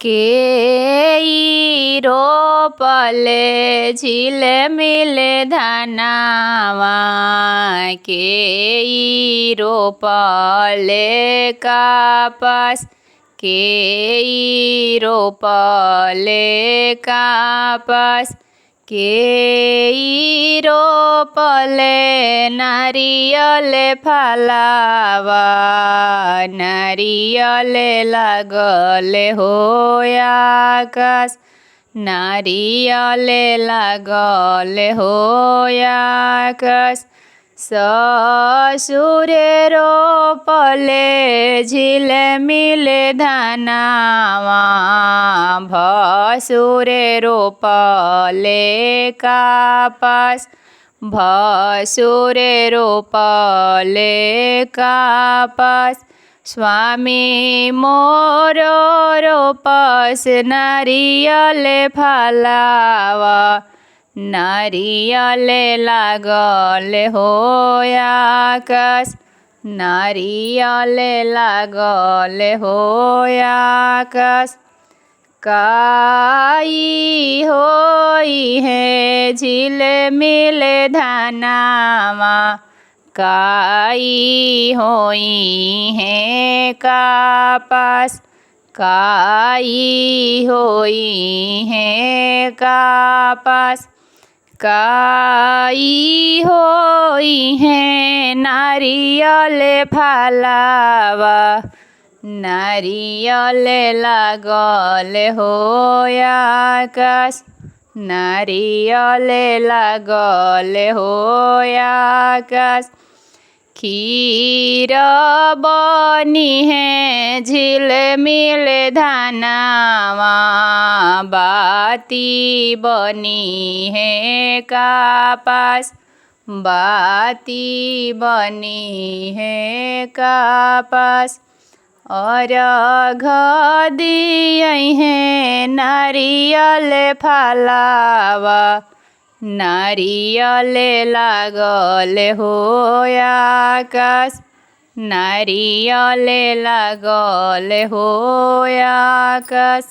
केई रोपले झिलमिले धनवा, केई रोपले कपास, केई रोपले कपास, केई रोपले नारियल फलवा, नारियल लागल हो आकाश, नारियल लागल हो आकाश। ससुरे रोपले झिलमिले धनवा, भसुरे रोपले कपास, भसुरे रोपले कपास। स्वामी मोरो रोपस नारियल फलवा, नारियल लागल हो आकाश, नारियल लागल हो आकाश। काई होई है झिलमिले धनवा, काई होई है कपास, काई होई है कपास, काई होई है नारियल फलवा, नारियल लागल हो आकाश, नारियल लागल हो आकाश। खीर बनी है झिलमिल धनवा, बाती बनी है कपास, बाती बनी है कपास। अर्घ दिए हैं नारियल फलवा, नारियल लागल हो आकाश, नारियल लागल हो आकाश।